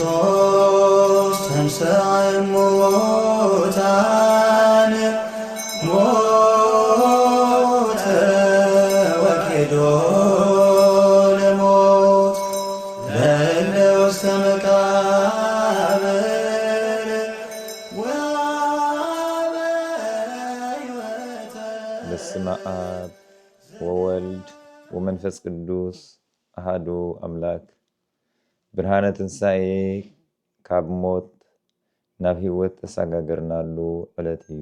ክርስቶስ ተንሥአ እሙታን ሞተ ወኬዶ ለሞት ለእለ ውስተ መቃብር ወሀበ ሕይወተ። በስመ አብ ወወልድ ወመንፈስ ቅዱስ አሐዱ አምላክ። ብርሃነ ትንሣኤ ካብ ሞት ናብ ህይወት ተሰጋገርናሉ ዕለት እዩ።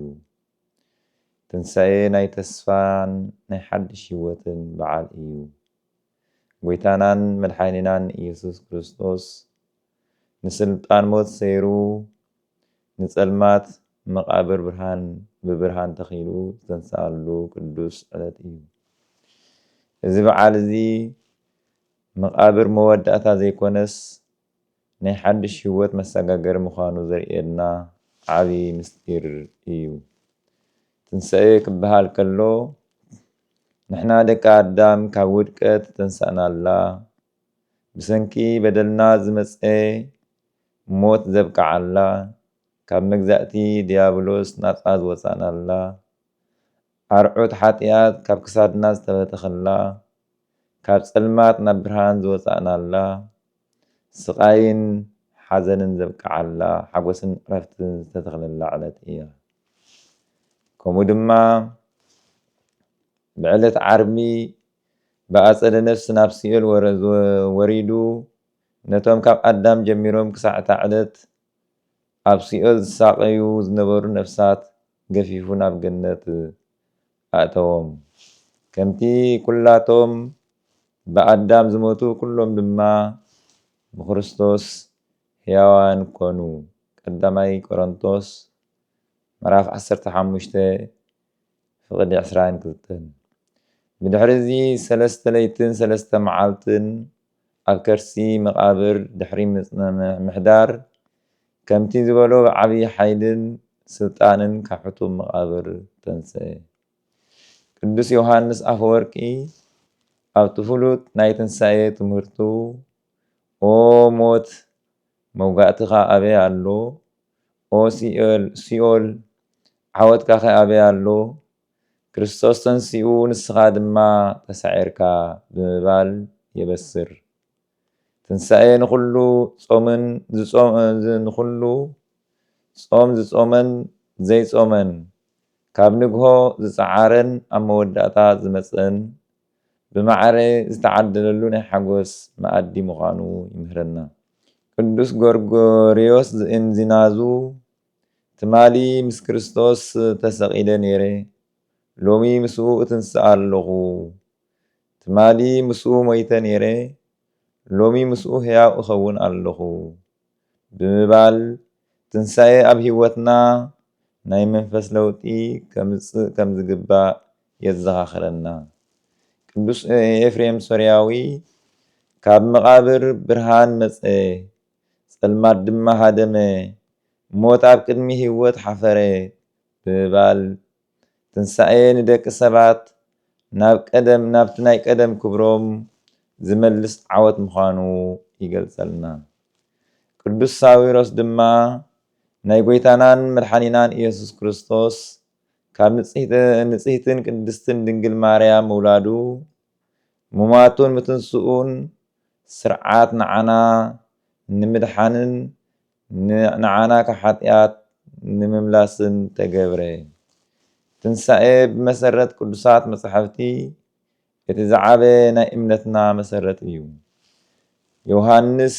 ትንሣኤ ናይ ተስፋን ናይ ሓድሽ ህይወትን በዓል እዩ። ጎይታናን መድሓኒናን ኢየሱስ ክርስቶስ ንስልጣን ሞት ሰይሩ ንጸልማት መቃብር ብርሃን ብብርሃን ተኺሉ ዝተንሣኣሉ ቅዱስ ዕለት እዩ። እዚ በዓል እዚ መቃብር መወዳእታ ዘይኮነስ ናይ ሓድሽ ህይወት መሰጋገሪ ምዃኑ ዘርእየና ዓብይ ምስጢር እዩ። ትንሣኤ ክበሃል ከሎ ንሕና ደቂ ኣዳም ካብ ውድቀት ተንሳእናላ ብሰንኪ በደልና ዝመፀ ሞት ዘብቅዓላ ካብ መግዛእቲ ዲያብሎስ ናፃ ዝወፃእናላ ኣርዑት ሓጢኣት ካብ ክሳድና ዝተበተኸላ ካብ ጸልማት ናብ ብርሃን ዝወፃእናላ ስቃይን ሓዘንን ዘብቅዓላ ሓጎስን ዕረፍትን ዝተተኽለላ ዕለት እያ። ከምኡ ድማ ብዕለት ዓርቢ ብኣፀደ ነፍሲ ናብ ሲኦል ወሪዱ ነቶም ካብ ኣዳም ጀሚሮም ክሳዕታ ዕለት ኣብ ሲኦል ዝሳቀዩ ዝነበሩ ነፍሳት ገፊፉ ናብ ገነት ኣእተዎም። ከምቲ ኩላቶም ብኣዳም ዝሞቱ ኩሎም ድማ ብክርስቶስ ሕያዋን ኮኑ። ቀዳማይ ቆሮንቶስ ምዕራፍ 15 ፍቅዲ 22። ብድሕሪ እዚ 3 ለይትን 3 መዓልትን ኣብ ከርሲ መቃብር ድሕሪ ምሕዳር ከምቲ ዝበሎ ብዓብይ ሓይልን ስልጣንን ካብ ሕቱም መቃብር ተንስአ። ቅዱስ ዮሃንስ ኣፈወርቂ ኣብቲ ፍሉጥ ናይ ትንሣኤ ትምህርቱ ኦ ሞት መውጋእትኻ ኣበይ ኣሎ? ኦ ሲኦል ዓወትካ ኸ ኣበይ ኣሎ? ክርስቶስ ተንሲኡ ንስኻ ድማ ተሳዒርካ ብምባል የበስር። ትንሣኤ ንኩሉ ጾም ዝጾመን ዘይጾመን ካብ ንግሆ ዝፀዓረን ኣብ መወዳእታ ዝመፀን ብማዕረ ዝተዓደለሉ ናይ ሓጎስ መኣዲ ምዃኑ ይምህረና። ቅዱስ ጎርጎርዮስ እንዚናዙ ትማሊ ምስ ክርስቶስ ተሰቂለ ነይረ ሎሚ ምስኡ እትንስአ ኣለኹ፣ ትማሊ ምስኡ ሞይተ ነይረ ሎሚ ምስኡ ሕያው እኸውን ኣለኹ ብምባል ትንሣኤ ኣብ ህይወትና ናይ መንፈስ ለውጢ ከምፅእ ከም ዝግባእ የዘኻኽረና። ቅዱስ ኤፍሬም ሶርያዊ ካብ መቃብር ብርሃን መፀ ጸልማት ድማ ሃደመ ሞት ኣብ ቅድሚ ህይወት ሓፈረ ብምባል ትንሣኤ ንደቂ ሰባት ናብቲ ናይ ቀደም ክብሮም ዝመልስ ዓወት ምዃኑ ይገልጸልና። ቅዱስ ሳዊሮስ ድማ ናይ ጎይታናን መድሓኒናን ኢየሱስ ክርስቶስ ካብ ንጽሕትን ቅድስትን ድንግል ማርያም ምውላዱ ሙማቱን ምትንስኡን ስርዓት ንዓና ንምድሓንን ንዓና ካብ ሓጢኣት ንምምላስን ተገብረ። ትንሣኤ ብመሰረት ቅዱሳት መጽሓፍቲ እቲ ዝዓበየ ናይ እምነትና መሰረት እዩ። ዮሃንስ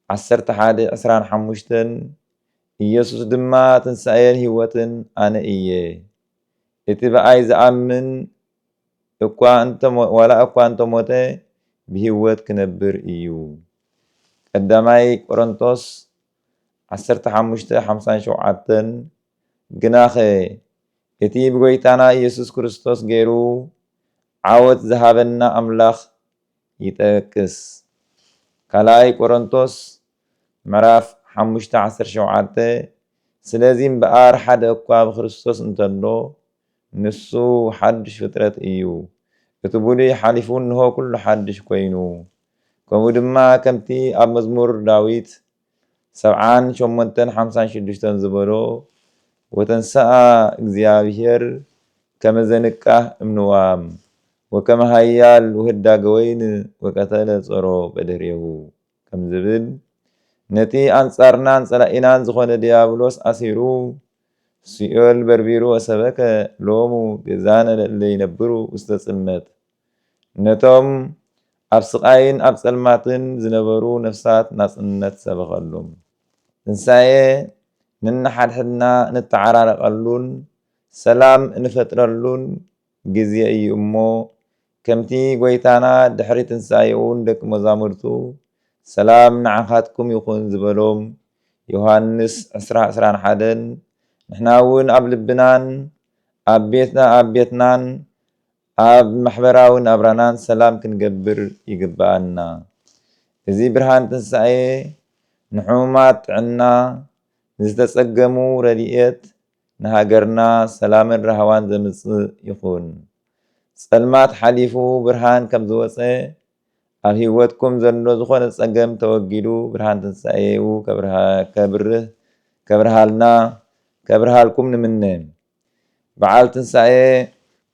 11:25 ኢየሱስ ድማ ትንሣኤን ህይወትን ኣነ እየ፣ እቲ ብኣይ ዝኣምን ዋላ እኳ እንተሞተ ብህይወት ክነብር እዩ። ቀዳማይ ቆሮንቶስ 15:57 ግናኸ እቲ ብጎይታና ኢየሱስ ክርስቶስ ገይሩ ዓወት ዝሃበና ኣምላኽ ይጠቅስ። ካልኣይ ቆሮንቶስ ምዕራፍ 5:17 ስለዚ እምበኣር ሓደ እኳ ብክርስቶስ እንተሎ ንሱ ሓድሽ ፍጥረት እዩ፣ እቲ ብሉይ ሓሊፉ እንሆ ኩሉ ሓድሽ ኮይኑ ከምኡ ድማ ከምቲ ኣብ መዝሙር ዳዊት 78:56 ዝበሎ ወተንሰአ እግዚአብሔር ከመ ዘንቃህ እምንዋም ወከመ ሃያል ውህዳገ ወይን ወቀተለ ጾሮ በድህሬሁ ከም ዝብል ነቲ አንጻርናን ጸላኢናን ዝኾነ ዲያብሎስ ኣሲሩ ሲኦል በርቢሩ ወሰበከ ሎሙ ገዛነ ለእለ ይነብሩ ውስተ ጽልመት ነቶም ኣብ ስቃይን ኣብ ጸልማትን ዝነበሩ ነፍሳት ናጽነት ሰበኸሎም ትንሣኤ ንናሓድሕድና ንተዓራረቐሉን ሰላም እንፈጥረሉን ጊዜ እዩ እሞ ከምቲ ጎይታና ድሕሪ ትንሣኤውን ደቂ መዛሙርቱ ሰላም ንዓኻትኩም ይኹን ዝበሎም ዮሐንስ 10:21 ንሕና እውን ኣብ ልብናን ኣብ ቤትናን ኣብ ማሕበራዊ ናብራናን ሰላም ክንገብር ይግባአና። እዚ ብርሃን ትንሣኤ ንሕሙማት ጥዕና ንዝተጸገሙ ረድኤት ንሃገርና ሰላምን ረሃዋን ዘምጽእ ይኹን። ጸልማት ሓሊፉ ብርሃን ከም ዝወፀ ኣብ ህይወትኩም ዘሎ ዝኾነ ጸገም ተወጊዱ ብርሃን ትንሣኤኡ ከብርሃልኩም ንምነ በዓል ትንሣኤ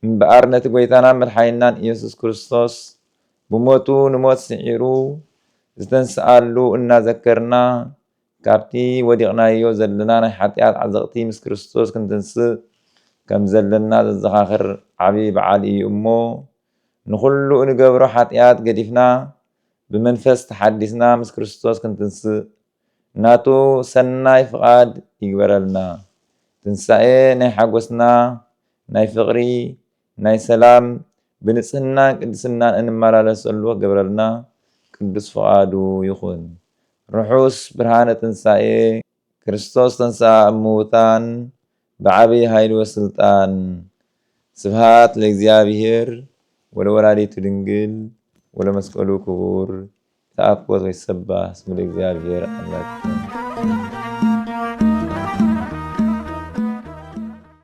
እምበኣር ነቲ ጎይታናን መድሓኒትናን ኢየሱስ ክርስቶስ ብሞቱ ንሞት ስዒሩ ዝተንስኣሉ እናዘከርና ካብቲ ወዲቕናዮ ዘለና ናይ ሓጢኣት ዓዘቕቲ ምስ ክርስቶስ ክንትንስእ ከም ዘለና ዘዘኻኽር ዓብይ በዓል እዩ እሞ ንኹሉ እንገብሮ ሓጢኣት ገዲፍና ብመንፈስ ተሓዲስና ምስ ክርስቶስ ክንትንስእ ናቱ ሰናይ ፍቓድ ይግበረልና። ትንሣኤ ናይ ሓጎስና ናይ ፍቕሪ ናይ ሰላም ብንጽህናን ቅድስናን እንመላለሰሉ ክገብረልና ቅዱስ ፍቓዱ ይኹን። ርሑስ ብርሃነ ትንሣኤ ክርስቶስ ተንሥአ እሙታን بعبي هاي وسلطان سبحات لእግዚአብሔር ወለወላዲቱ ድንግል ወለመስቀሉ ክቡር ተአኮት ወይሰባህ ስሙ ለእግዚአብሔር አምላክ